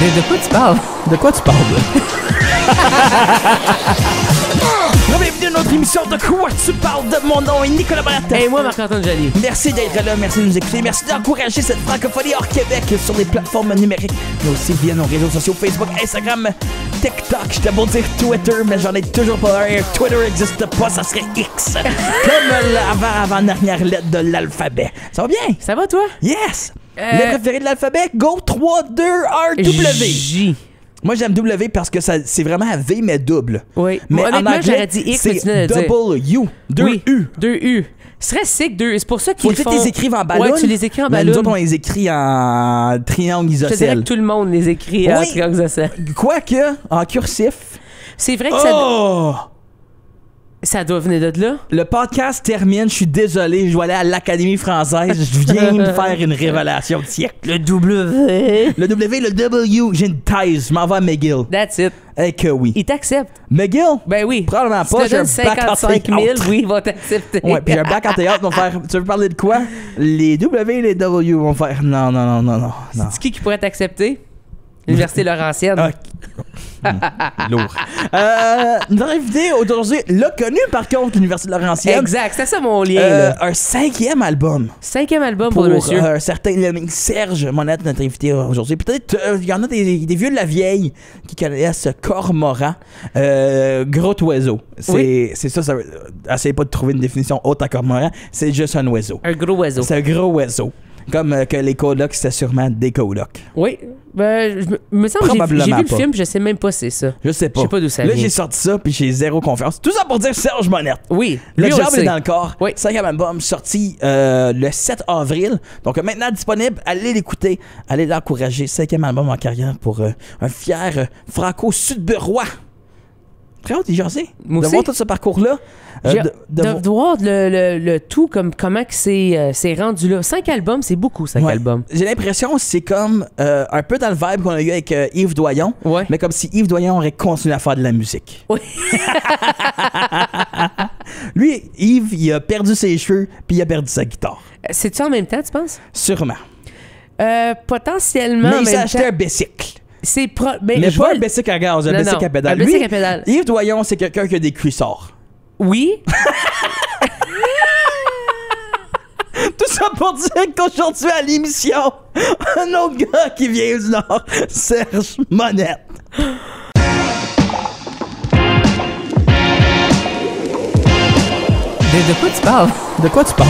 De quoi tu parles? De quoi tu parles, Bienvenue à notre émission De quoi tu parles de mon nom est Nicolas Barrette. Et moi, Marc-Antoine Joly. Merci d'être là, merci de nous écouter, merci d'encourager cette francophonie hors Québec sur les plateformes numériques, mais aussi via nos réseaux sociaux Facebook, Instagram, TikTok. J'étais beau dire Twitter, mais j'en ai toujours pas un. Twitter n'existe pas, ça serait X. Comme avant-dernière lettre de l'alphabet. Ça va bien? Ça va, toi? Yes! Les préférés de l'alphabet, go 3, 2, 1, W. J. Moi, j'aime W parce que c'est vraiment V, mais double. Oui. Mais Moi, en honnêtement, anglais, j'aurais dit X, mais tu venais de c'est dire. W. 2 Oui, U. 2 U. Ce serait sick, 2 U. C'est pour ça qu'ils Faut font... que tu les écrives en ballon. Ouais, tu les écris en Mais ballon. nous autres, on les écrit en triangle Je te dirais isocèle. que tout le monde les écrit en Oui. triangle isocèle. Quoique, en cursif. C'est vrai que ça doit venir de là. Le podcast termine, je suis désolé, je dois aller à l'Académie française, je viens de faire une révélation de siècle. Le W. Le W, le W, j'ai une thèse, je m'en vais à McGill. That's it. Eh que oui. Ils t'acceptent. McGill? Ben oui. Probablement Si pas, tu j'ai un donnes bac en 55 000, théâtre. oui, ils vont t'accepter. Ouais, puis j'ai un bac en théâtre, ils vont faire. Tu veux parler de quoi? Les W et les W vont faire. Non. C'est qui pourrait t'accepter? L'Université Laurentienne. Lourd. Notre invité aujourd'hui l'a connu par contre, l'Université Laurentienne. Exact, c'est ça mon lien. Là. Un 5e album. 5e album Pour pour le monsieur. un certain Serge Monette, notre invité aujourd'hui. Peut-être il y en a des vieux de la vieille qui connaissent Cormoran. Gros oiseau. C'est ça. Essayez pas de trouver une définition haute à Cormoran. C'est juste un oiseau. Un gros oiseau. C'est un gros oiseau. Comme que les colocs, c'était sûrement des colocs. Oui. Ben, me semble que j'ai vu le film, je sais même pas si c'est ça. Je sais pas. Je sais pas d'où ça Là, vient. j'ai sorti ça, puis j'ai zéro confiance. Tout ça pour dire Serge Monette. Oui. Le lui, on job sait. est dans le corps. Oui. 5e album sorti le 7 avril. Donc maintenant disponible. Allez l'écouter. Allez l'encourager. 5e album en carrière pour un fier franco-sudburois. Très hâte d'y jaser. Moi De aussi. voir tout ce parcours-là. De voir le tout, comme comment que c'est rendu là. 5 albums, c'est beaucoup, 5 Ouais. albums. J'ai l'impression que c'est comme un peu dans le vibe qu'on a eu avec Yves Doyon. Ouais. Mais comme si Yves Doyon aurait continué à faire de la musique. Oui. Lui, Yves, il a perdu ses cheveux, puis il a perdu sa guitare. C'est-tu en même temps, tu penses? Sûrement. Potentiellement. Mais en il s'est même acheté temps. un bicycle. C'est Mais je pas vois un bicycle à gaz, un Non, bicycle non, à pédale. un bicycle Lui, à pédale. Yves Doyon, c'est quelqu'un qui a des cuissards. Oui. Tout ça pour dire qu'aujourd'hui à l'émission, un autre gars qui vient du Nord, Serge Monette. De quoi tu parles? De quoi tu parles?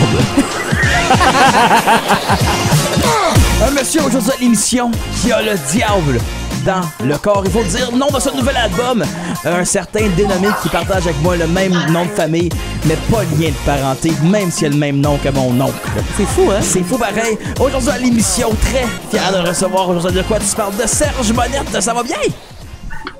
Un monsieur aujourd'hui à l'émission qui a le diable dans le corps. Il faut dire le nom de son nouvel album. Un certain dénommé qui partage avec moi le même nom de famille, mais pas le lien de parenté, même s'il a le même nom que mon oncle. C'est fou, hein? C'est fou pareil. Aujourd'hui à l'émission, très fier de recevoir aujourd'hui de quoi tu parles de Serge Monette. Ça va bien?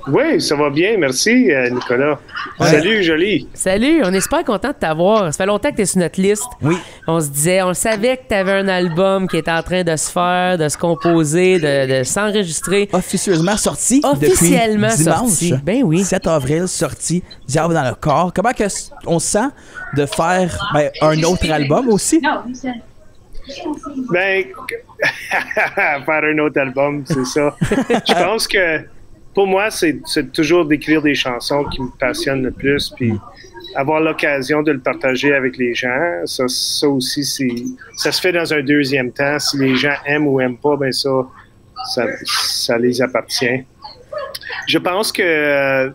Oui, ça va bien, merci Nicolas. Ouais. Salut, Joly. Salut, on est super content de t'avoir. Ça fait longtemps que t'es sur notre liste. Oui. On se disait, on savait que t'avais un album qui était en train de se faire, de se composer, de s'enregistrer. Officieusement sorti Officiellement depuis dimanche, sorti. Ben oui. 7 avril, sorti Diable dans le corps. Comment que on se sent de faire un autre album aussi? Ben, faire un autre album, c'est ça. Je pense que pour moi, c'est toujours d'écrire des chansons qui me passionnent le plus, puis avoir l'occasion de le partager avec les gens. Ça aussi, ça se fait dans un deuxième temps. Si les gens aiment ou aiment pas, ben ça les appartient. Je pense que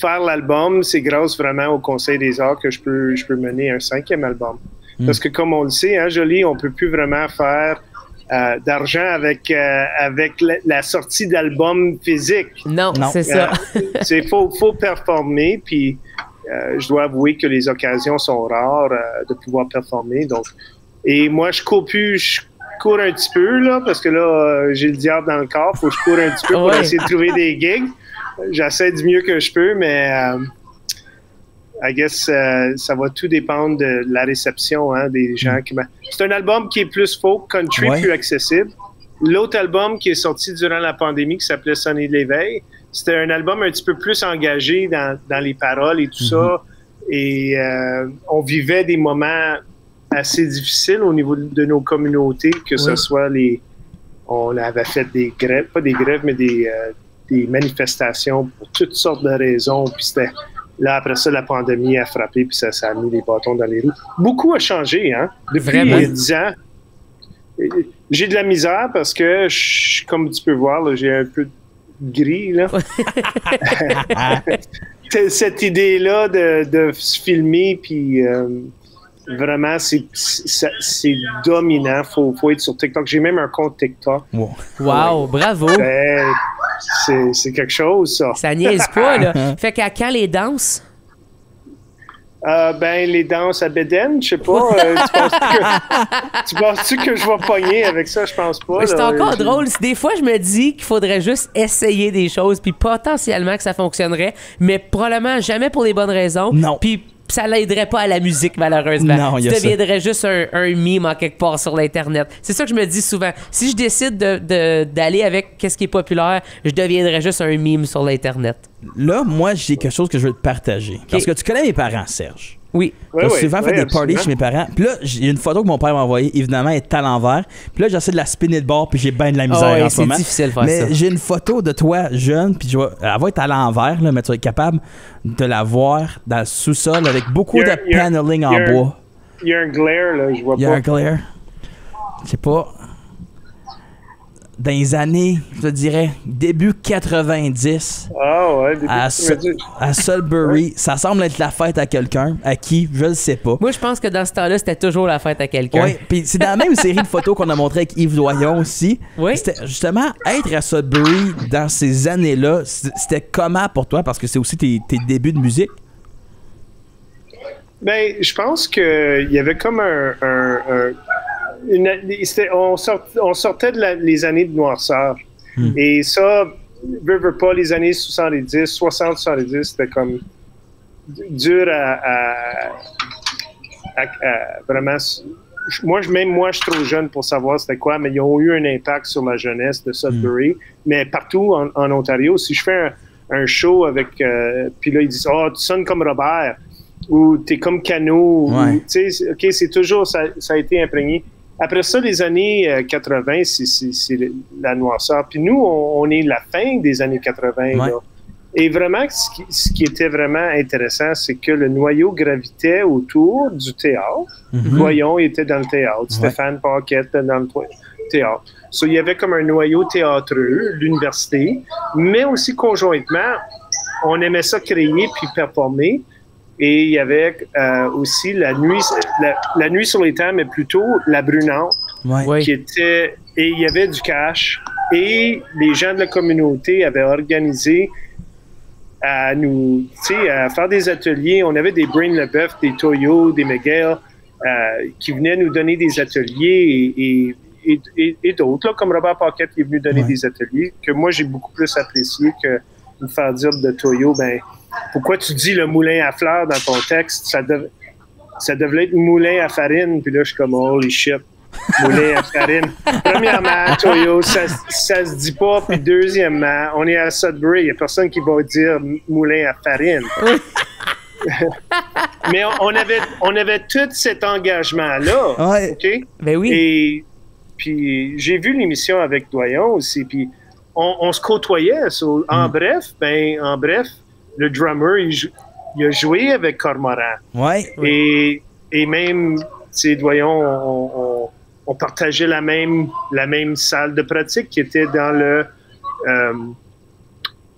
faire l'album, c'est grâce vraiment au Conseil des arts que je peux mener un 5e album. Parce que comme on le sait, hein, Joly, on peut plus vraiment faire d'argent avec la sortie d'albums physiques. Non. C'est ça. Il faut performer, puis je dois avouer que les occasions sont rares de pouvoir performer. Donc, et moi, je cours un petit peu, là, parce que là, j'ai le diable dans le corps. Faut que je cours un petit peu pour essayer de trouver des gigs. J'essaie du mieux que je peux, mais I guess ça va tout dépendre de la réception des gens. C'est un album qui est plus folk, country, plus accessible. L'autre album qui est sorti durant la pandémie, qui s'appelait Sonner de l'éveil, c'était un album un petit peu plus engagé dans les paroles et tout ça. Et on vivait des moments assez difficiles au niveau de nos communautés, que ce soit on avait fait des grèves, pas des grèves, mais des manifestations pour toutes sortes de raisons. Puis c'était là, après ça, la pandémie a frappé, puis ça a mis les bâtons dans les roues. Beaucoup a changé, hein? Depuis 10 ans. J'ai de la misère parce que, comme tu peux voir, là, j'ai un peu de gris, là. Cette idée-là de se filmer, puis vraiment, c'est dominant. Faut être sur TikTok. J'ai même un compte TikTok. Wow, bravo! C'est quelque chose, ça. Ça niaise pas, là. Fait qu'à quand les danses? Les danses à Bédène, je sais pas. Tu penses-tu que je vais pogner avec ça? Je pense pas. C'est encore drôle. Des fois, je me dis qu'il faudrait juste essayer des choses, puis potentiellement que ça fonctionnerait, mais probablement jamais pour les bonnes raisons. Non. Puis ça l'aiderait pas à la musique, malheureusement. Non, tu deviendrais juste un meme en quelque part sur l'Internet. C'est ça que je me dis souvent. Si je décide d'aller avec qu'est-ce qui est populaire, je deviendrais juste un meme sur l'Internet. Là, moi, j'ai quelque chose que je veux te partager. Parce que tu connais mes parents, Serge. Oui. J'ai souvent fait des parties chez mes parents. Puis là, j'ai une photo que mon père m'a envoyée. Évidemment, elle est à l'envers. Puis là, j'essaie de la spinner de bord, puis j'ai bien de la misère en ce moment. C'est difficile de faire ça. Mais j'ai une photo de toi jeune, puis elle va être à l'envers, là, mais tu vas être capable de la voir dans le sous-sol avec beaucoup de paneling en bois. Il y a un glare, là, je vois pas. Il y a un glare. Je sais pas. Dans les années, je te dirais, début 90, à Sudbury, ça semble être la fête à quelqu'un. À qui? Je le sais pas. Moi, je pense que dans ce temps-là, c'était toujours la fête à quelqu'un. Oui, puis c'est dans la même série de photos qu'on a montré avec Yves Doyon aussi. Oui. C'était justement être à Sudbury dans ces années-là, c'était comment pour toi? Parce que c'est aussi tes débuts de musique. Ben, je pense qu'il y avait comme on sortait les années de noirceur. Et ça, veux pas, les années 70, 60, 70, c'était comme dur à vraiment... Même moi, je suis trop jeune pour savoir c'était quoi, mais ils ont eu un impact sur la jeunesse de Sudbury. Mais partout en Ontario, si je fais un show avec... puis là, ils disent « Oh, tu sonnes comme Robert » ou « T'es comme Cano ». Tu sais, OK, c'est toujours... Ça a été imprégné. Après ça, les années 80, c'est la noirceur. Puis nous, on est la fin des années 80. Là. Et vraiment, ce qui était vraiment intéressant, c'est que le noyau gravitait autour du théâtre. Voyons, il était dans le théâtre. Stéphane Paquette était dans le théâtre. So, il y avait comme un noyau théâtreux, l'université, mais aussi conjointement, on aimait ça créer puis performer. Et il y avait aussi la nuit sur les terres, mais plutôt la Brunante, qui était... Et il y avait du cash. Et les gens de la communauté avaient organisé à nous, tu sais, à faire des ateliers. On avait des Brain Leboeuf, des Toyo, des Miguel, qui venaient nous donner des ateliers et d'autres, là, comme Robert Paquette qui est venu donner des ateliers, que moi, j'ai beaucoup plus apprécié que me faire dire de Toyo, ben... Pourquoi tu dis le moulin à fleurs dans ton texte? Ça devait être moulin à farine. Puis là, je suis comme, holy shit, moulin à farine. Premièrement, Toyo, ça se dit pas. Puis deuxièmement, on est à Sudbury. Il n'y a personne qui va dire moulin à farine. Mais on avait tout cet engagement-là. OK? Ben oui. Et puis j'ai vu l'émission avec Doyon aussi. Puis on se côtoyait. En bref, le drummer, il a joué avec Cormoran. Et même, tu sais, Doyon, on partageait la même salle de pratique qui était dans le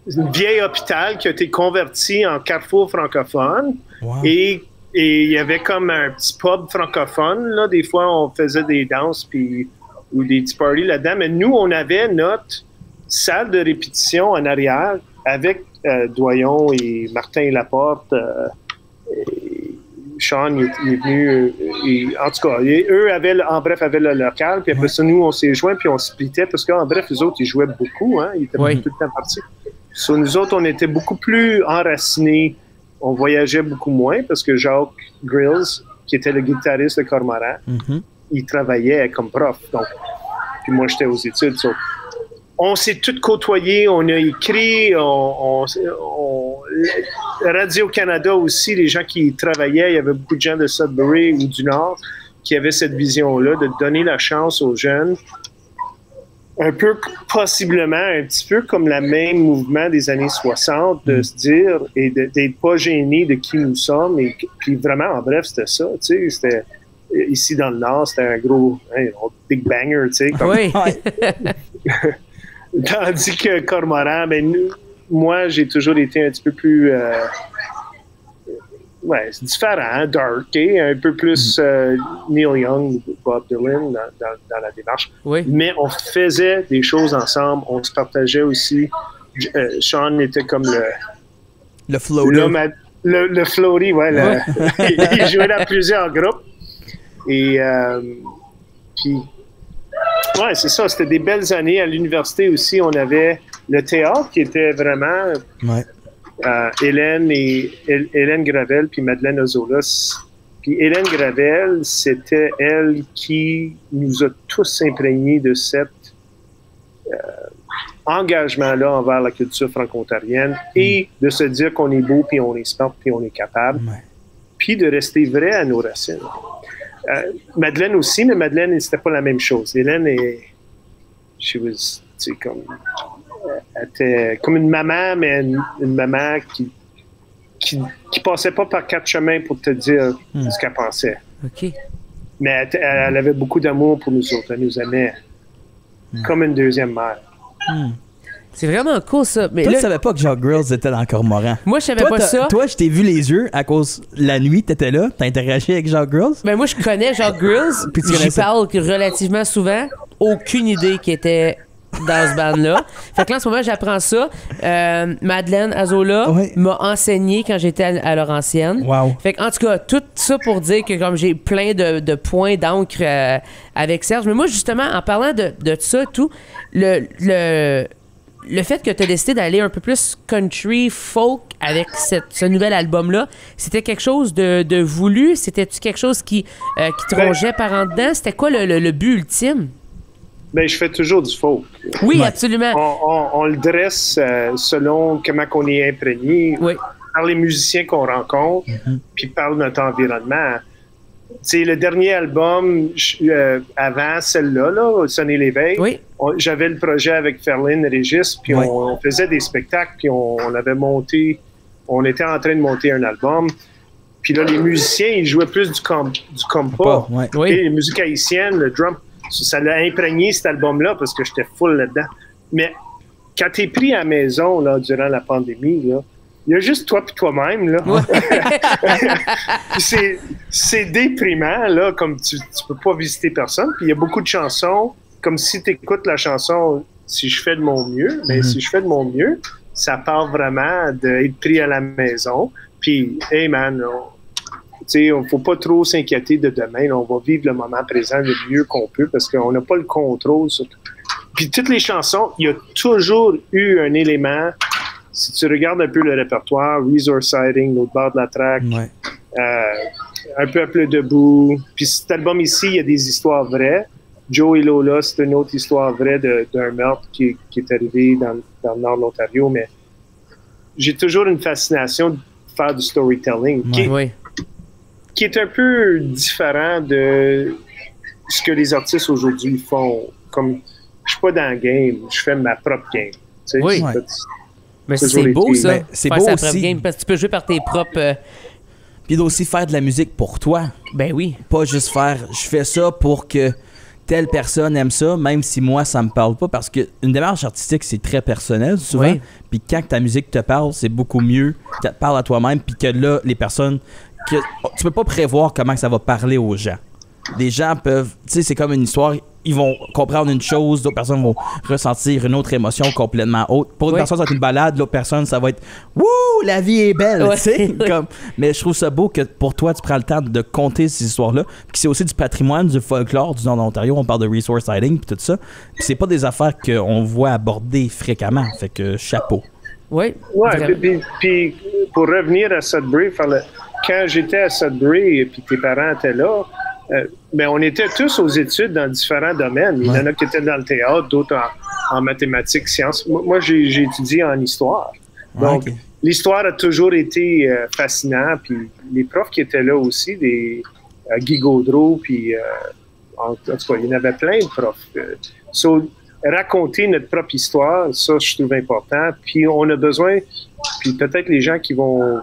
vieil hôpital qui a été converti en carrefour francophone. Et il y avait comme un petit pub francophone. Là, des fois, on faisait des danses ou des petits parties là-dedans. Mais nous, on avait notre salle de répétition en arrière avec Doyon et Martin Laporte. Sean il est venu. En tout cas, eux avaient le local. Puis après ça, nous, on s'est joints puis on splittait parce qu'en bref, eux autres, ils jouaient beaucoup. Hein, ils étaient tout le temps partis. Sur nous autres, on était beaucoup plus enracinés. On voyageait beaucoup moins parce que Jacques Grills, qui était le guitariste de Cormoran, il travaillait comme prof. Donc, puis moi, j'étais aux études. On s'est tous côtoyés, on a écrit, Radio-Canada aussi, les gens qui travaillaient, il y avait beaucoup de gens de Sudbury ou du Nord qui avaient cette vision-là de donner la chance aux jeunes un peu, possiblement, un petit peu comme le même mouvement des années 60, de se dire et d'être pas gêné de qui nous sommes. Et puis vraiment, en bref, c'était ça. Tu sais, c'était ici dans le Nord, c'était un gros big banger, tu sais. Oui. Tandis que Cormoran, moi, j'ai toujours été un petit peu plus... c'est différent, dark, un peu plus Neil Young, Bob Dylan dans la démarche. Oui. Mais on faisait des choses ensemble, on se partageait aussi. Sean était comme le floater. Le floaty, ouais. Il jouait dans plusieurs groupes. Et puis, ouais, c'est ça, c'était des belles années. À l'université aussi, on avait le théâtre qui était vraiment... Ouais. Hélène Gravel puis Madeleine Ozolas. Puis Hélène Gravel, c'était elle qui nous a tous imprégnés de cet engagement-là envers la culture franco-ontarienne et de se dire qu'on est beau, puis on est smart, puis on est capable, puis de rester vrai à nos racines. Madeleine aussi, mais Madeleine, c'était pas la même chose. Hélène elle était comme une maman, mais une maman qui passait pas par 4 chemins pour te dire ce qu'elle pensait. OK. Mais elle avait beaucoup d'amour pour nous autres. Elle nous aimait comme une deuxième mère. C'est vraiment cool, ça. Mais toi, là, tu savais pas que Jacques Grills était dans Cormoran. moi, je savais pas ça. Toi, je t'ai vu les yeux à cause la nuit, t'étais là, t'as interagi avec Jacques Grills. Ben moi, je connais Jacques Grills. Puis tu J'y connaissais. parle relativement souvent. Aucune idée qu'il était dans ce band-là. Fait que là, en ce moment, j'apprends ça. Madeleine Azola m'a enseigné quand j'étais à Laurentienne. Wow. Fait que, en tout cas, tout ça pour dire que comme j'ai plein de points d'encre avec Serge. Mais moi, justement, en parlant de ça et tout, le fait que tu as décidé d'aller un peu plus country, folk avec ce nouvel album-là, c'était quelque chose de voulu? C'était-tu quelque chose qui te rongeait par en dedans? C'était quoi le but ultime? Ben, je fais toujours du folk. Oui, absolument. On le dresse selon comment on est imprégné, par les musiciens qu'on rencontre, puis par notre environnement. C'est le dernier album avant celle-là, Sonner l'éveil. Oui. J'avais le projet avec Ferline Régis, puis on faisait des spectacles, puis on avait monté, on était en train de monter un album. Puis là, les musiciens, ils jouaient plus du compas. Oui. Les musiques haïtiennes, le drum, ça l'a imprégné cet album-là parce que j'étais full là-dedans. Mais quand t'es pris à la maison là, durant la pandémie, là, il y a juste toi et toi-même. Là. c'est déprimant, là, comme tu peux pas visiter personne. Puis il y a beaucoup de chansons, comme si tu écoutes la chanson « Si je fais de mon mieux », mais si je fais de mon mieux, ça part vraiment d'être pris à la maison. Puis, hey man, il ne faut pas trop s'inquiéter de demain. Là, on va vivre le moment présent le mieux qu'on peut parce qu'on n'a pas le contrôle sur tout. Puis toutes les chansons, il y a toujours eu un élément. Si tu regardes un peu le répertoire, Resource Sighting, L'autre bord de la track, Un peuple debout. Puis cet album ici, il y a des histoires vraies. Joe et Lola, c'est une autre histoire vraie d'un meurtre qui est arrivé dans le nord de l'Ontario. Mais j'ai toujours une fascination de faire du storytelling qui est un peu différent de ce que les artistes aujourd'hui font. Comme je suis pas dans le game, je fais ma propre game. Tu sais, mais c'est beau, ça. C'est beau aussi. Game, parce que tu peux jouer par tes propres... Puis aussi faire de la musique pour toi. Ben oui. Pas juste faire, je fais ça pour que telle personne aime ça, même si moi, ça me parle pas. Parce qu'une démarche artistique, c'est très personnel, souvent. Oui. Puis quand ta musique te parle, c'est beaucoup mieux que te parle à toi-même. Puis que là, les personnes... tu peux pas prévoir comment ça va parler aux gens. Des gens peuvent... Tu sais, c'est comme une histoire... Ils vont comprendre une chose, d'autres personnes vont ressentir une autre émotion complètement autre. Pour une personne, ça va être une balade, l'autre personne, ça va être « Wouh, la vie est belle! Tu sais, comme... Mais je trouve ça beau que pour toi, tu prends le temps de compter ces histoires-là. Puis c'est aussi du patrimoine, du folklore du nord de l'Ontario. On parle de resource sighting puis tout ça. Puis c'est pas des affaires qu'on voit aborder fréquemment. Fait que chapeau. Oui. Puis pour revenir à Sudbury, quand j'étais à Sudbury et puis tes parents étaient là, mais on était tous aux études dans différents domaines. Il y en a qui étaient dans le théâtre, d'autres en mathématiques, sciences. Moi, j'ai étudié en histoire. Donc, l'histoire a toujours été fascinante. Puis les profs qui étaient là aussi, des Guy Gaudreau, puis en tout cas, il y en avait plein de profs. raconter notre propre histoire, ça, je trouve important. Puis on a besoin, puis peut-être les gens qui vont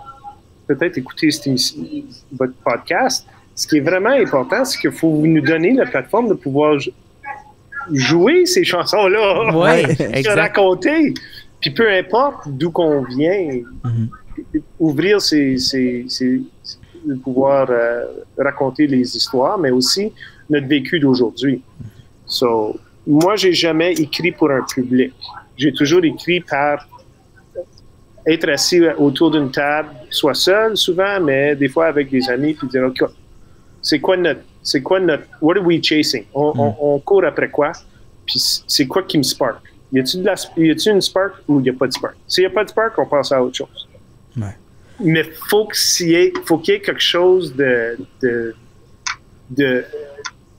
peut-être écouter votre podcast, ce qui est vraiment important, c'est qu'il faut nous donner la plateforme de pouvoir jouer ces chansons-là, raconter. Puis peu importe d'où qu'on vient, ouvrir de pouvoir raconter les histoires, mais aussi notre vécu d'aujourd'hui. So, moi, j'ai jamais écrit pour un public. J'ai toujours écrit par être assis autour d'une table, soit seul souvent, mais des fois avec des amis, puis dire, OK, c'est quoi notre, what are we chasing? On court après quoi? Puis c'est quoi qui me spark? Y a-t-il une spark ou il n'y a pas de spark? S'il n'y a pas de spark, on passe à autre chose. Ouais. Mais faut qu'il y ait quelque chose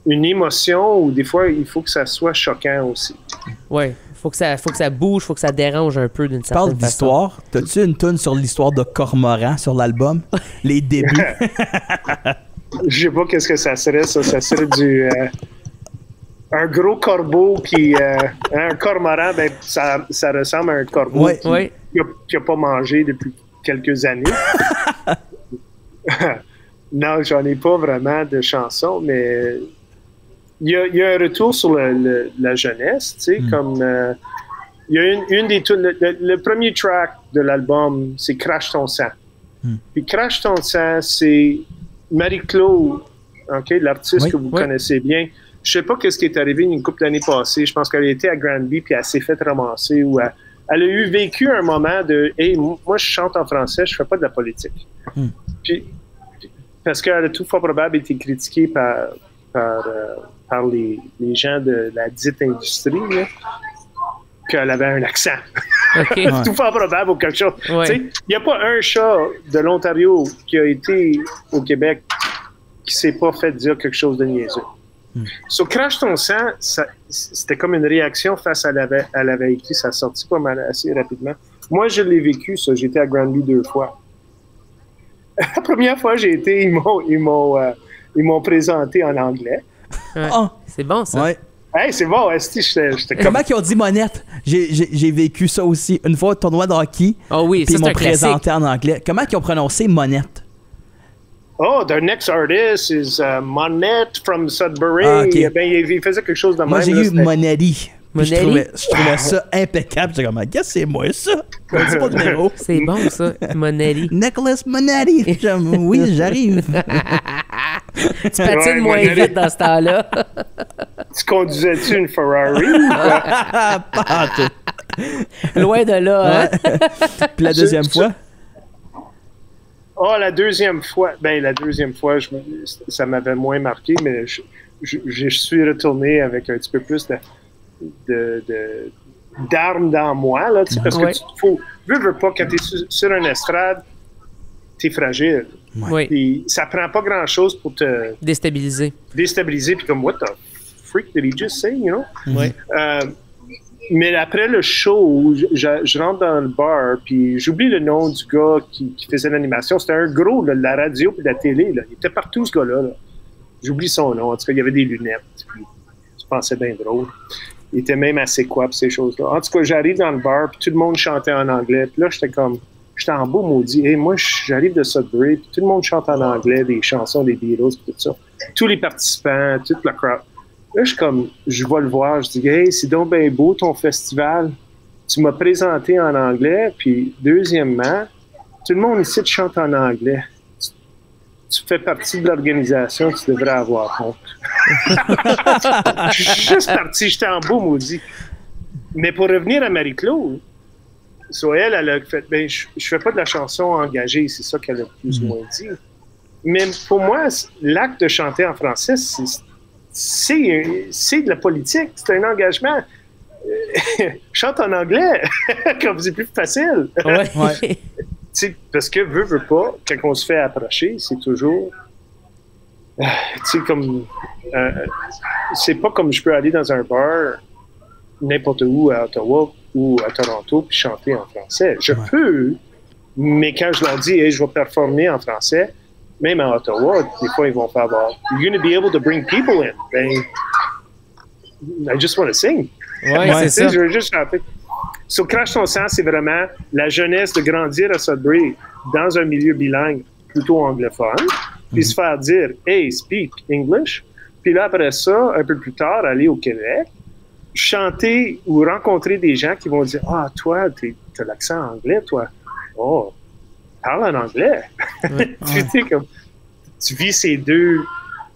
une émotion, ou des fois, il faut que ça soit choquant aussi. Ouais, faut que ça bouge, faut que ça dérange un peu d'une certaine façon. Parle d'histoire. T'as-tu une toune sur l'histoire de Cormoran sur l'album? Les débuts? Je sais pas qu'est-ce que ça serait, ça. Ça serait un gros corbeau qui... un cormoran, ben, ça ressemble à un corbeau qui a pas mangé depuis quelques années. Non, j'en ai pas vraiment de chansons, mais il y a un retour sur la jeunesse, tu sais, comme... il y a une des tunes... Le premier track de l'album, c'est Crache ton sang. Puis Crache ton sang, c'est Marie-Claude, okay, l'artiste que vous connaissez bien. Je sais pas qu'est-ce qui est arrivé une couple d'années passées. Je pense qu'elle était à Granby puis elle s'est fait ramasser, ou elle a vécu un moment de « Hey, moi, je chante en français, je fais pas de la politique. » Puis, parce qu'elle a tout fort probable été critiquée par les gens de la dite industrie, là, qu'elle avait un accent. Okay. Tout fort probable ou quelque chose. Il n'y a pas un chat de l'Ontario qui a été au Québec qui s'est pas fait dire quelque chose de niaiseux. So, Crache ton sang, c'était comme une réaction face à elle avait écrit, ça a sorti pas mal assez rapidement. Moi, je l'ai vécu, ça. J'étais à Granby 2 fois. La première fois, j'ai été, ils m'ont présenté en anglais. C'est bon, ça. Ouais. Hey, c'est bon, j'étais Comment ils ont dit monette? J'ai vécu ça aussi. Une fois au tournoi de hockey, puis ils m'ont présenté en anglais. Comment ils ont prononcé monette? Oh, their next artist is Monette from Sudbury. Okay. Ben, il faisait quelque chose de même. Moi, j'ai eu Monetti. Je trouvais ça impeccable. J'étais comme, qu'est-ce que c'est moi, ça? C'est pas de numéro. C'est bon, ça, Monetti. Nicholas Monetti. Oui, j'arrive. Tu patines moins vite dans ce temps-là. Tu conduisais-tu une Ferrari? Pas tout. Loin de là, hein? Puis la deuxième fois? La deuxième fois, ça m'avait moins marqué, mais je suis retourné avec un petit peu plus d'armes dans moi, là, parce que veux pas, quand t'es sur une estrade, t'es fragile. Puis ça prend pas grand-chose pour te... Déstabiliser, puis comme, what the freak did he just say, you know? Mais après le show, je rentre dans le bar, puis j'oublie le nom du gars qui faisait l'animation. C'était un gros, là, de la radio et de la télé. Là. Il était partout, ce gars-là. Là. J'oublie son nom. En tout cas, il y avait des lunettes. Puis, je pensais bien drôle. Il était même assez quoi pour ces choses-là. En tout cas, j'arrive dans le bar, puis tout le monde chantait en anglais. Puis là, j'étais en beau maudit. Hey, moi, j'arrive de Sudbury, puis tout le monde chante en anglais, des chansons des Beatles, puis tout ça. Tous les participants, toute la crowd. Là, je vais le voir, je dis « Hey, c'est donc bien beau ton festival. Tu m'as présenté en anglais, puis deuxièmement, tout le monde ici te chante en anglais. Tu fais partie de l'organisation, tu devrais avoir honte. » Je suis juste parti, j'étais en beau maudit. Mais pour revenir à Marie-Claude, elle a fait « Ben, je fais pas de la chanson engagée, c'est ça qu'elle a plus ou moins dit. » Mais pour moi, l'acte de chanter en français, c'est de la politique, c'est un engagement. Chante en anglais, comme c'est plus facile. Parce que veut pas, quand on se fait approcher, c'est toujours... comme... c'est pas comme je peux aller dans un bar n'importe où à Ottawa ou à Toronto puis chanter en français. Je peux, mais quand je leur dis hey, je vais performer en français, même à Ottawa, des fois, ils vont faire « You're going to be able to bring people in. Ben, I just want to sing. » Ouais, c'est ça. Je veux juste chanter. So, Crash ton sang, c'est vraiment la jeunesse de grandir à Sudbury dans un milieu bilingue plutôt anglophone, puis se faire dire « Hey, speak English ». Puis là, après ça, un peu plus tard, aller au Québec, chanter ou rencontrer des gens qui vont dire « Ah, toi, t'as l'accent anglais, toi. Oh, parle en anglais. » Tu sais, comme, tu vis ces deux...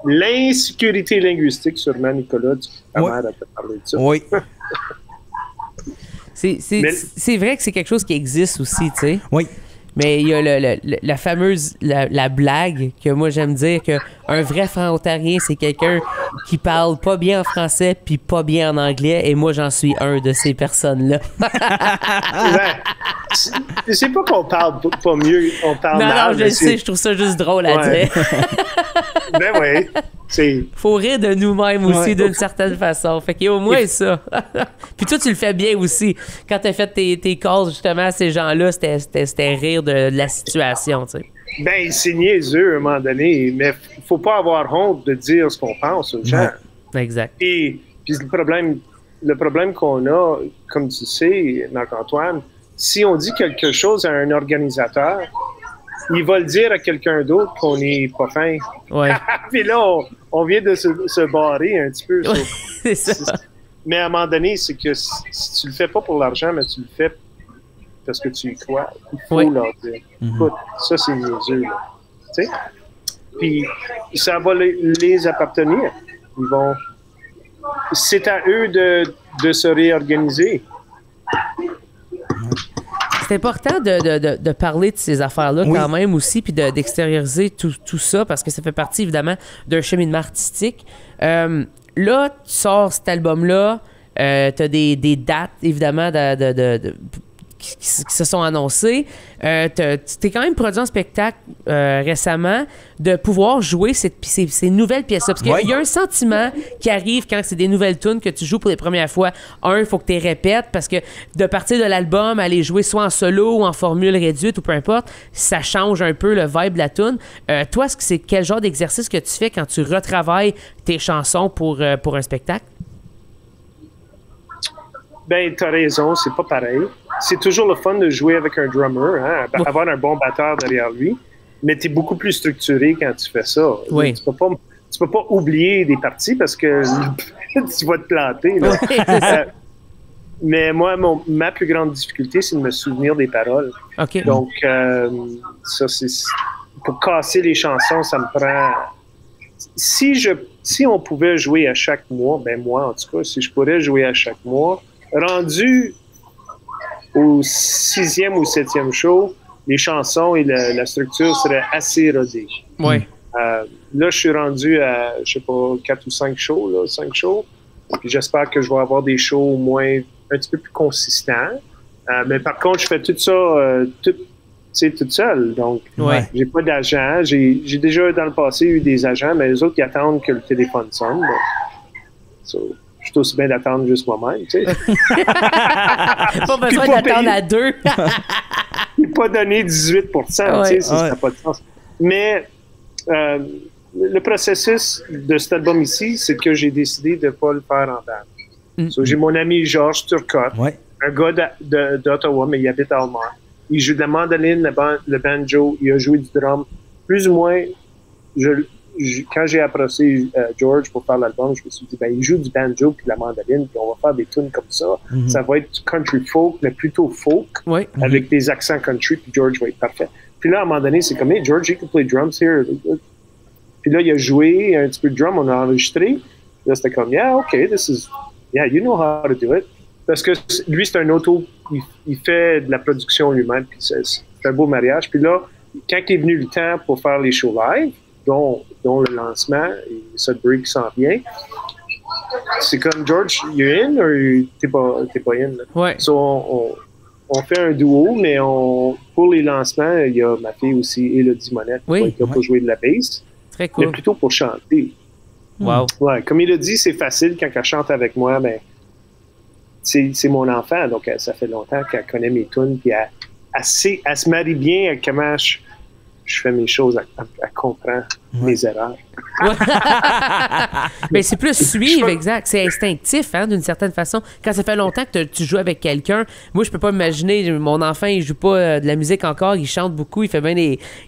L'insécurité linguistique, sûrement, Nicolas, tu peux pas mal à te parler de ça. Oui. C'est vrai que c'est quelque chose qui existe aussi, tu sais. Oui. Mais il y a la fameuse la blague que moi j'aime dire que un vrai franc-ontarien, c'est quelqu'un qui parle pas bien en français puis pas bien en anglais, et moi j'en suis un de ces personnes-là. C'est pas qu'on parle pas mieux, on parle mal. Non, je le sais, je trouve ça juste drôle à dire. Ben oui. Faut rire de nous-mêmes aussi d'une certaine façon. Fait qu'il y a au moins ça. Puis toi, tu le fais bien aussi. Quand t'as fait tes calls justement à ces gens-là, c'était rire de la situation, tu sais. Ben, c'est niaiseux à un moment donné, mais faut pas avoir honte de dire ce qu'on pense aux gens. Exact. Et puis le problème qu'on a, comme tu sais, Marc-Antoine, si on dit quelque chose à un organisateur, il va le dire à quelqu'un d'autre qu'on n'est pas fin. Ouais. Puis là, on vient de se barrer un petit peu. Ouais, c'est ça. Mais à un moment donné, c'est que si tu le fais pas pour l'argent, mais tu le fais parce que tu y crois, il faut leur dire. Écoute, ça, c'est niaiseux, là. Tu sais? Puis ça va les appartenir. Ils vont... C'est à eux de se réorganiser. C'est important de parler de ces affaires-là quand même aussi, puis d'extérioriser tout ça, parce que ça fait partie évidemment d'un cheminement artistique. Là, tu sors cet album-là, tu as des dates évidemment qui se sont annoncées. T'es quand même produit en spectacle récemment, de pouvoir jouer ces nouvelles pièces-là. Parce qu'il y a un sentiment qui arrive quand c'est des nouvelles tunes que tu joues pour les premières fois. Il faut que tu les répètes, parce que de partir de l'album, aller jouer soit en solo ou en formule réduite ou peu importe, ça change un peu le vibe de la tune. Toi, c'est quel genre d'exercice que tu fais quand tu retravailles tes chansons pour un spectacle? Ben, t'as raison, c'est pas pareil. C'est toujours le fun de jouer avec un drummer, hein, avoir un bon batteur derrière lui, mais t'es beaucoup plus structuré quand tu fais ça. Oui. Tu peux pas oublier des parties parce que tu vas te planter. Là. Oui, mais moi, ma plus grande difficulté, c'est de me souvenir des paroles. OK. Donc, ça, c'est... Pour casser les chansons, ça me prend... Si on pouvait jouer à chaque mois, ben moi, en tout cas, si je pourrais jouer à chaque mois, rendu au 6e ou 7e show, les chansons et la structure seraient assez rodées. Oui. Là, je suis rendu à, je sais pas, 4 ou 5 shows, là, 5 shows. Puis j'espère que je vais avoir des shows au moins un petit peu plus consistants. Mais par contre, je fais tout ça toute seule. Donc, j'ai pas d'agent. J'ai déjà, dans le passé, eu des agents, mais les autres, ils attendent que le téléphone sonne. So, je suis aussi bien d'attendre juste moi-même, tu sais. Pas besoin d'attendre à deux. Et pas donner 18 tu sais, ça n'a pas de sens. Mais le processus de cet album ici, c'est que j'ai décidé de ne pas le faire en band. So, j'ai mon ami Georges Turcotte, un gars d'Ottawa, mais il habite à Allemagne. Il joue de la mandoline, le banjo, il a joué du drum. Plus ou moins, quand j'ai approché George pour faire l'album, je me suis dit, ben, il joue du banjo puis de la mandoline, puis on va faire des tunes comme ça. Ça va être du country folk, mais plutôt folk, avec des accents country, puis George va être parfait. Puis là, à un moment donné, c'est comme, hey, George, you can play drums here. Puis là, il a joué un petit peu de drum, on a enregistré. Là, c'était comme, yeah, okay, you know how to do it. Parce que lui, c'est un auto, il fait de la production lui-même, puis c'est un beau mariage. Puis là, quand il est venu le temps pour faire les shows live, dont le lancement, et Sudbury qui s'en vient, c'est comme, George, you in ou t'es pas in? Là? Ouais. So, on fait un duo, mais pour les lancements, il y a ma fille aussi, Élodie Monette, qui va être là pour jouer de la bass. Très cool. Mais plutôt pour chanter. Wow. Ouais, comme il a dit, c'est facile quand elle chante avec moi, mais c'est mon enfant, donc ça fait longtemps qu'elle connaît mes tunes, puis elle se marie bien à comment je fais mes choses, elle comprend mes erreurs. Mais c'est plus suivre, exact. C'est instinctif, hein, d'une certaine façon. Quand ça fait longtemps que tu joues avec quelqu'un, moi, je peux pas imaginer, mon enfant, il joue pas de la musique encore, il chante beaucoup, il fait bien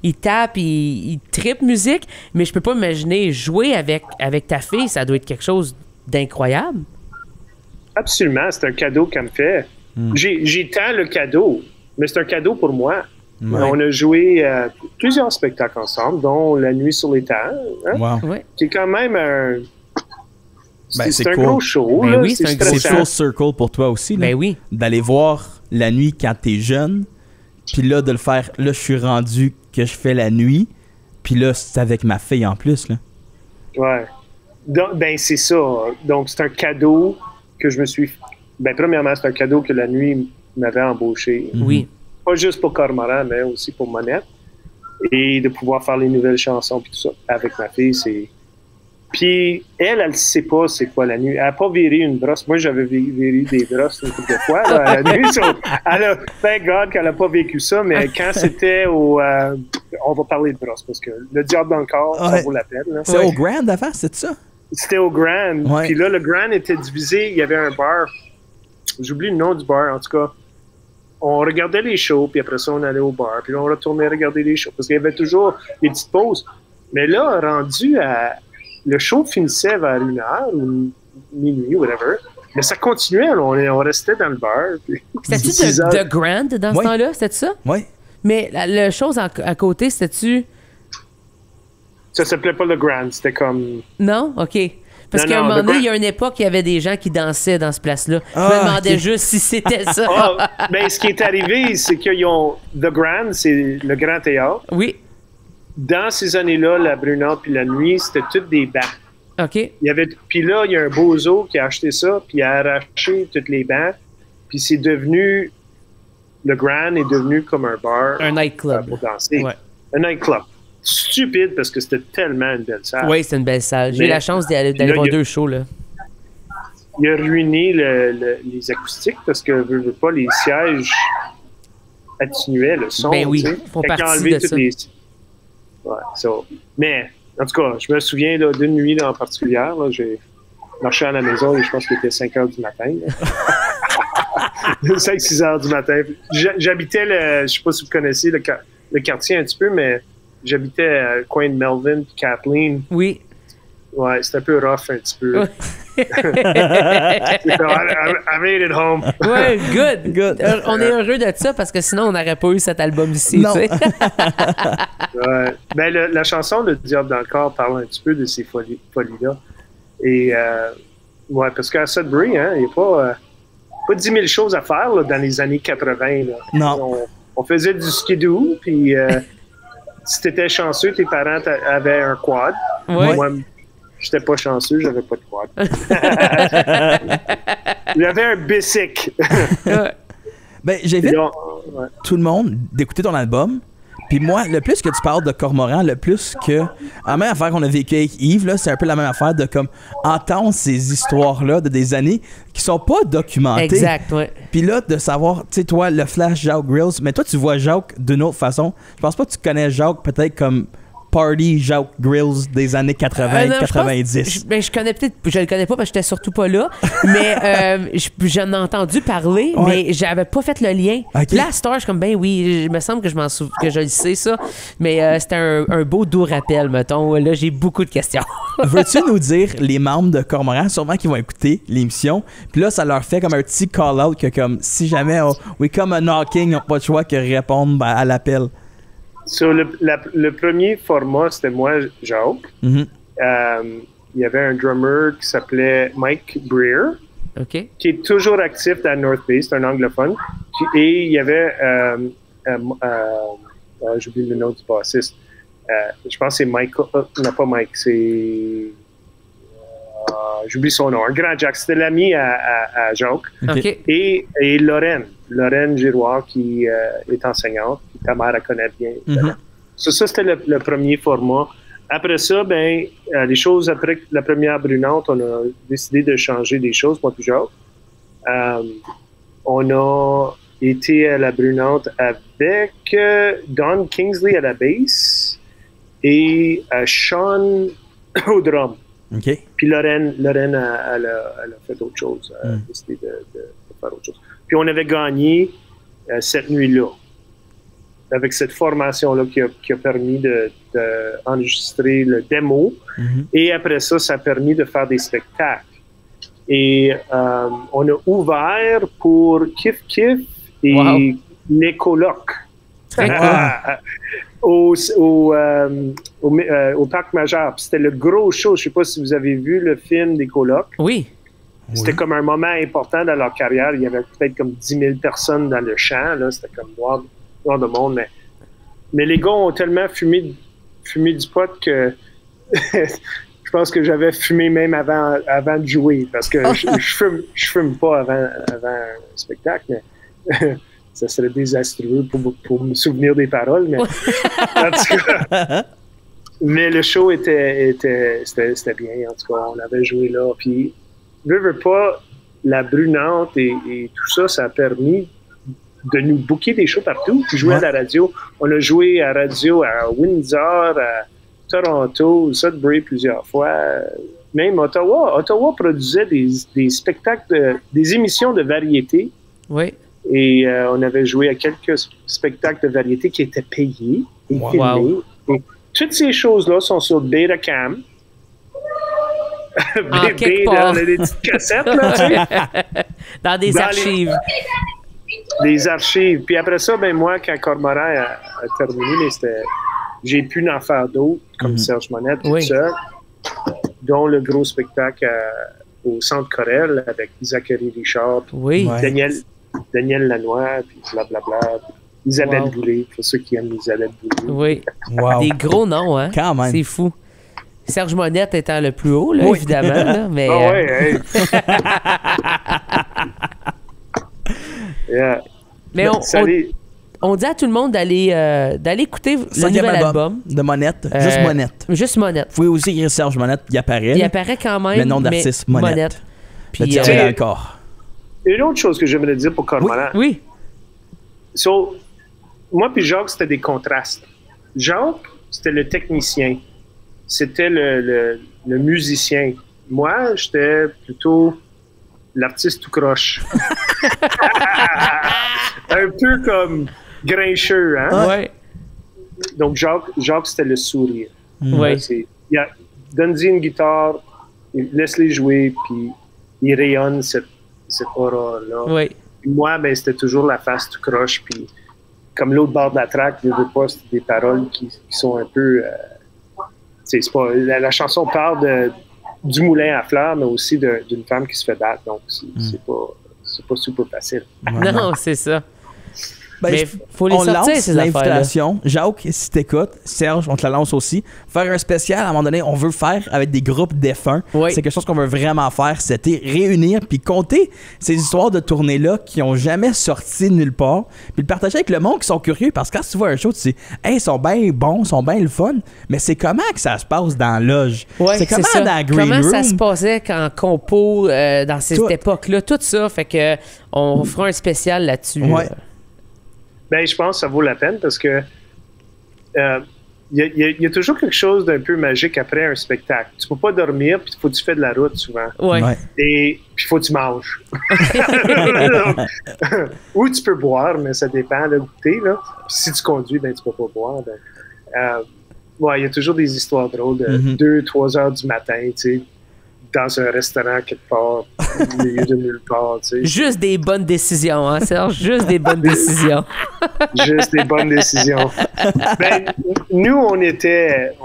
il tape, il trippe musique, mais je peux pas imaginer jouer avec ta fille, ça doit être quelque chose d'incroyable. Absolument, c'est un cadeau qu'elle me fait. J'ai tant le cadeau, mais c'est un cadeau pour moi. Ouais. On a joué plusieurs spectacles ensemble, dont La Nuit sur les Terres, hein, wow. qui est quand même un... c'est un cool. Gros show. Ben là, oui, c'est full circle pour toi aussi. Là, ben oui. D'aller voir la nuit quand t'es jeune, puis là, de le faire, là, je suis rendu que je fais la nuit, puis là, c'est avec ma fille en plus. Là. Ouais. Donc, ben, c'est ça. Donc, c'est un cadeau que je me suis... Ben, premièrement, c'est un cadeau que la nuit m'avait embauché. Oui. Pas juste pour Cormoran, mais aussi pour Monette. Et de pouvoir faire les nouvelles chansons puis tout ça avec ma fille, c'est... Puis elle sait pas c'est quoi la nuit. Elle n'a pas viré une brosse. Moi, j'avais viré des brosses une couple de fois là, à la nuit. Thank God qu'elle n'a pas vécu ça, mais quand c'était au... on va parler de brosse, parce que le diable dans le corps, ça vaut la peine. Là. C'est au Grand avant, c'est ça? C'était au Grand. Ouais. Puis là, le Grand était divisé. Il y avait un bar. J'oublie le nom du bar, en tout cas. On regardait les shows, puis après ça, on allait au bar, puis là, on retournait regarder les shows, parce qu'il y avait toujours des petites pauses. Mais là, rendu à... Le show finissait vers 1h ou minuit, whatever, mais ça continuait, là. On restait dans le bar. C'était-tu The Grand dans ce temps-là? C'était ça? Oui. Mais la chose à côté, c'était-tu... Ça s'appelait pas le Grand, c'était comme... Non? OK. Parce qu'à un moment donné, il y a une époque, il y avait des gens qui dansaient dans ce place-là. Je me demandais juste si c'était ça. Ben, ce qui est arrivé, c'est qu'ils ont... The Grand, c'est le Grand Théâtre. Oui. Dans ces années-là, la Brunante puis la Nuit, c'était toutes des bancs. OK. Puis là, il y a un bozo qui a acheté ça, puis il a arraché toutes les bancs. Puis c'est devenu... Le Grand est devenu comme un bar. Un nightclub. Pour danser. Ouais. Un nightclub. Stupide parce que c'était tellement une belle salle. Oui, c'est une belle salle. J'ai eu la chance d'aller voir 2 shows, là. Il a ruiné les acoustiques parce que, veux pas, les sièges atténuaient le son. Ben oui, ils font partie de ça. Ouais, so. Mais, en tout cas, je me souviens là, d'une nuit là, en particulier. Là, j'ai marché à la maison et je pense qu'il était 5 h du matin. 5-6 h du matin. J'habitais, je sais pas si vous connaissez le quartier un petit peu, mais j'habitais à coin de Melvin et Kathleen. Oui. Ouais, c'était un peu rough un petit peu. I made it home. Ouais, good. On est heureux de ça parce que sinon, on n'aurait pas eu cet album ici. Non. Tu sais. Ouais. Ben, la chanson Le Diable dans le corps parle un petit peu de ces folies-là. Et, ouais, parce qu'à Sudbury, hein, il n'y a pas 10 000 choses à faire là, dans les années 80. Là. Non. On faisait du skidoo, puis si tu étais chanceux, tes parents avaient un quad. Ouais. Moi, j'étais pas chanceux, j'avais pas de quad. J'avais un bicycle. Ben, j'invite tout le monde d'écouter ton album. Puis moi, le plus que tu parles de Cormoran, le plus que... La même affaire qu'on a vécu avec Yves, là, c'est un peu la même affaire de comme entendre ces histoires-là de des années qui sont pas documentées. Exact, ouais. Puis là, de savoir, tu sais, toi, le Flash Jacques Grills, mais toi, tu vois Jacques d'une autre façon. Je pense pas que tu connais Jacques peut-être comme Party Jacques Grills des années 80-90. Je connais peut-être, je le connais pas parce que j'étais surtout pas là, mais j'en ai entendu parler, mais j'avais pas fait le lien. Okay. Là, à cette heure, je suis comme, ben oui, il me semble que que je le sais, ça, mais c'était un beau doux rappel, mettons. Là, j'ai beaucoup de questions. Veux-tu nous dire les membres de Cormoran, sûrement qui vont écouter l'émission, puis là, ça leur fait comme un petit call-out que comme, si jamais we come a knocking, ils n'ont pas le choix que répondre à l'appel. Sur le premier format, c'était moi, Jacques. Mm-hmm. Il y avait un drummer qui s'appelait Mike Breer, OK. qui est toujours actif dans North Bay, c'est un anglophone. Et il y avait, j'oublie le nom du bassiste, je pense que c'est Mike, non pas Mike, c'est... j'oublie son nom, un grand Jack, c'était l'ami à Jacques. Okay. Et Lorraine Giroir, qui est enseignante, qui ta mère la connaît bien. Mm-hmm. Ça, c'était le premier format. Après ça, ben, les choses après la première Brunante, on a décidé de changer des choses, moi et Jacques. On a était la brunante avec Don Kingsley à la basse et Sean au drum. OK. Puis Lorraine elle a fait autre chose. Elle a décidé de faire autre chose. Puis on avait gagné cette nuit-là. Avec cette formation-là qui a permis d'enregistrer le démo. Et après ça, ça a permis de faire des spectacles. Et on a ouvert pour Kif Kif et les colocs. Au Parc Major. C'était le gros show. Je ne sais pas si vous avez vu le film des colocs. Oui. C'était comme un moment important dans leur carrière. Il y avait peut-être comme 10 000 personnes dans le champ. Là. C'était comme noir de monde. Mais les gars ont tellement fumé du pot que je pense que j'avais fumé même avant de jouer. Parce que je fume pas avant un spectacle. Mais ça serait désastreux pour me souvenir des paroles. Mais, en tout cas, mais le show c'était bien. En tout cas, on avait joué là. Puis, veux pas, la brunante et tout ça, ça a permis de nous booker des shows partout, puis jouer à la radio. On a joué à radio à Windsor, à Toronto, Sudbury plusieurs fois, même Ottawa. Ottawa produisait des spectacles, des émissions de variété. Oui. Et on avait joué à quelques spectacles de variété qui étaient payés et filmés. Et toutes ces choses-là sont sur Betacam. Dans les petites cassettes, là, tu sais. Dans des archives. Des archives. Puis après ça, ben moi, quand Cormoran a terminé, j'ai pu en faire d'autres, comme Serge Monette, tout seul, dont le gros spectacle au Centre Corel avec Zachary Richard, Daniel Lanois, puis blablabla, Isabelle Boulay, pour ceux qui aiment Isabelle Boulay. Oui. Des gros noms, hein? Quand même. C'est fou. Serge Monette étant le plus haut, là, évidemment. Là, mais, yeah. Mais on dit à tout le monde d'aller écouter le nouvel album de Monette. Juste Monette. Juste Monette. Vous pouvez aussi écrire Serge Monette, il apparaît. Il apparaît quand même. Le nom d'artiste, Monette. Puis, le tiré dans le corps. Une autre chose que j'aimerais dire pour Cormoran. Oui. So, moi puis Jacques, c'était des contrastes. Jacques, c'était le technicien. C'était le musicien. Moi, j'étais plutôt l'artiste tout croche. Un peu comme grincheux, hein? Ouais. Donc, Jacques, c'était le sourire. Ouais. Donne-y une guitare, laisse-les jouer, puis il rayonne cette aura-là. Oui. Moi, ben, c'était toujours la face tout croche, puis comme l'autre bord de la track, je veux pas, c'est des paroles qui sont un peu... c'est pas, la chanson parle du moulin à fleurs, mais aussi d'une femme qui se fait battre, donc c'est pas super facile. Non, c'est ça. Ben, mais faut les sortir, ces l'invitation. Jacques, si t'écoutes, Serge, on te la lance aussi. Faire un spécial, à un moment donné, on veut faire avec des groupes défunts. Oui. C'est quelque chose qu'on veut vraiment faire, c'était réunir puis compter ces histoires de tournées-là qui ont jamais sorti nulle part, puis le partager avec le monde qui sont curieux, parce que quand tu vois un show, tu dis « Hey, ils sont bien bons, ils sont bien le fun », mais c'est comment que ça se passe dans la loge? Ouais, c'est comment dans la green room? Ça se passait quand compo, dans cette époque-là, tout ça, fait que on fera un spécial là-dessus. Ouais. Ben, je pense que ça vaut la peine parce que y a toujours quelque chose d'un peu magique après un spectacle. Tu peux pas dormir, puis il faut que tu fais de la route souvent. Ouais. Et puis il faut que tu manges. Ou tu peux boire, mais ça dépend de goûter. Là. Puis si tu conduis, ben tu peux pas boire. Il y a toujours des histoires drôles de 2-3 heures du matin, tu sais, dans un restaurant quelque part, au milieu de nulle part, tu sais. Juste des bonnes décisions, hein, Serge? Juste des bonnes décisions. Juste des bonnes décisions. Ben, nous, on était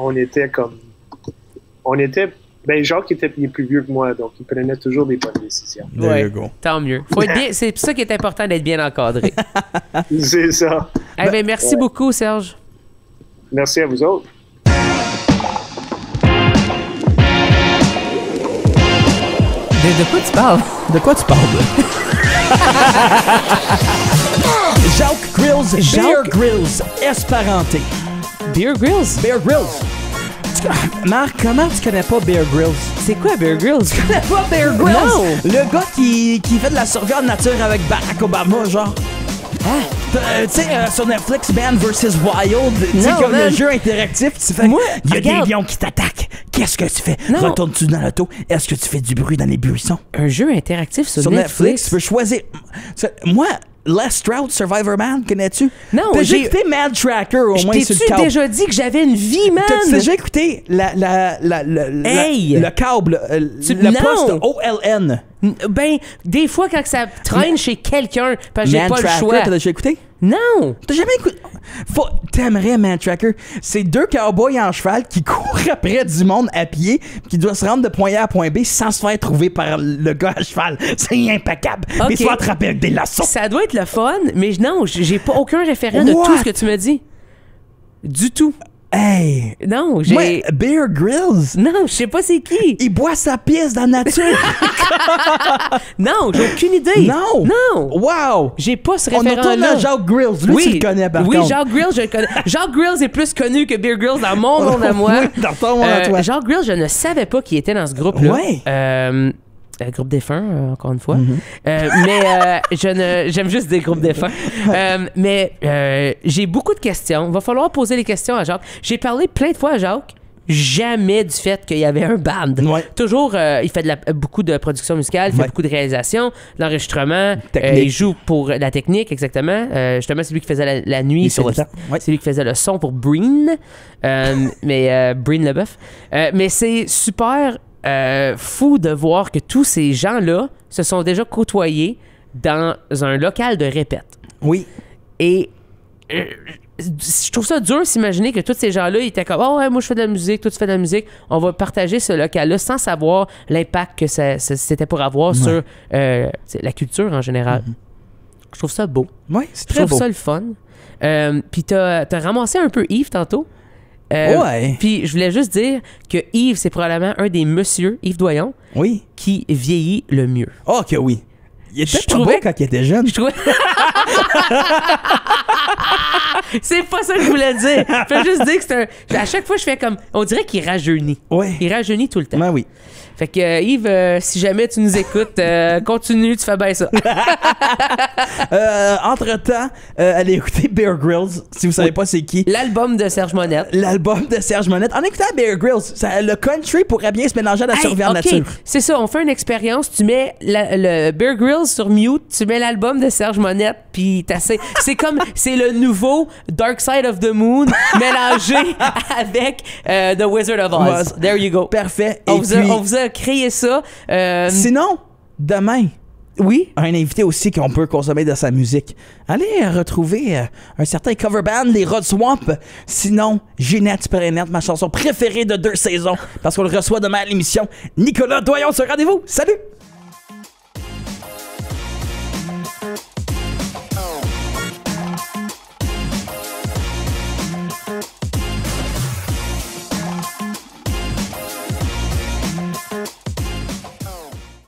Jacques il est plus vieux que moi, donc il prenait toujours des bonnes décisions. Oui, tant mieux. C'est pour ça qu'il est important d'être bien encadré. C'est ça. Eh bien, merci beaucoup, Serge. Merci à vous autres. De quoi tu parles? De quoi tu parles? Jacques Grills, Bear Grylls, Esparenté. Bear Grylls? Bear Grylls. Marc, comment tu connais pas Bear Grylls? C'est quoi Bear Grylls? Tu connais pas Bear Grylls? Non! Le gars qui fait de la survie en nature avec Barack Obama, genre. Tu sais, sur Netflix, Man vs. Wild, tu sais, Non, comme man. le jeu interactif, tu fais. Moi, Il y a regarde. des lions qui t'attaquent. Qu'est-ce que tu fais? Non. Retournes-tu dans l'auto? Est-ce que tu fais du bruit dans les buissons? Un jeu interactif sur Netflix, tu peux choisir. Moi, Les Stroud Survivor Man, connais-tu? Non, T'as déjà j'ai- écouté Mad Tracker au Je moins sur le t'ai-tu câble? déjà dit que j'avais une vie, man? T'as-tu déjà écouté Hey! le câble, le Non! poste OLN? Ben, des fois, quand ça traîne chez quelqu'un, parce que j'ai Man pas le Tracker, choix. t'as déjà écouté? Non! T'as jamais écouté? T'aimerais Man Tracker. C'est deux cowboys en cheval qui courent après du monde à pied, qui doivent se rendre de point A à point B sans se faire trouver par le gars à cheval. C'est impeccable. Ok. Mais ils sont attrapés avec des laçons. Ça doit être le fun, mais non, j'ai pas aucun référent de What? tout ce que tu me dis. Du tout. Hey! Non, Moi, j'ai... Bear Grylls, Non, je sais pas c'est qui. il boit sa pisse dans la nature. Non, j'ai aucune idée. Non! Non! Wow! J'ai pas ce On retourne référent-là. à Jacques Grills. Lui, tu le connais par oui, contre. Jacques Grills, je le connais. Jacques Grills est plus connu que Bear Grylls dans mon monde à moi. Oui, dans ton monde à toi. Jacques Grills, je ne savais pas qu'il était dans ce groupe-là. Ouais. Groupe défunt, encore une fois. Mm-hmm. Mais j'aime juste des groupes défunts. Mais j'ai beaucoup de questions. Va falloir poser les questions à Jacques. J'ai parlé plein de fois à Jacques. Jamais du fait qu'il y avait un band. Ouais. Toujours, il fait beaucoup de production musicale, il fait Ouais. beaucoup de réalisation, de l'enregistrement. Technique. Il joue pour la technique, exactement. Justement, c'est lui qui faisait la nuit. Et sur le temps. Ouais. C'est lui qui faisait le son pour Breen. Breen Leboeuf. Mais c'est super fou de voir que tous ces gens-là se sont déjà côtoyés dans un local de répète. Oui. Et je trouve ça dur de s'imaginer que tous ces gens-là ils étaient comme « Oh ouais, moi je fais de la musique, toi tu fais de la musique. On va partager ce local-là sans savoir l'impact que c'était pour avoir sur la culture en général. Je trouve ça beau. Oui, c'est Je très trouve beau. ça le fun. Puis t'as ramassé un peu Yves tantôt. Ouais. Puis je voulais juste dire que Yves, c'est probablement un des messieurs, Yves Doyon, Oui. qui vieillit le mieux. Oh, que oui. Il était Je pas beau trouvais- quand il était jeune. Je trouvais... C'est pas ça que je voulais dire. Je voulais juste dire que c'est un... À chaque fois, je fais comme... On dirait qu'il rajeunit. Oui. Il rajeunit tout le temps. Ben oui. Fait que Yves, si jamais tu nous écoutes, continue, tu fais bien ça. Entre-temps, allez écouter Bear Grylls, si vous savez pas c'est qui. L'album de Serge Monette. L'album de Serge Monette. En écoutant Bear Grylls, le country pourrait bien se mélanger à la survie en ok, nature. c'est ça, on fait une expérience, tu mets le Bear Grylls sur mute, tu mets l'album de Serge Monette, puis c'est comme, c'est le nouveau Dark Side of the Moon mélangé avec The Wizard of Oz. Ouais. There you go. Parfait. On Et vous puis, a créé ça. sinon, demain, Oui. un invité aussi qu'on peut consommer de sa musique. Allez retrouver un certain cover band, les Rod Swamp. Sinon, Ginette Pérenette, ma chanson préférée de 2 saisons, parce qu'on le reçoit demain à l'émission. Nicolas Doyon sur Rendez-vous. Salut!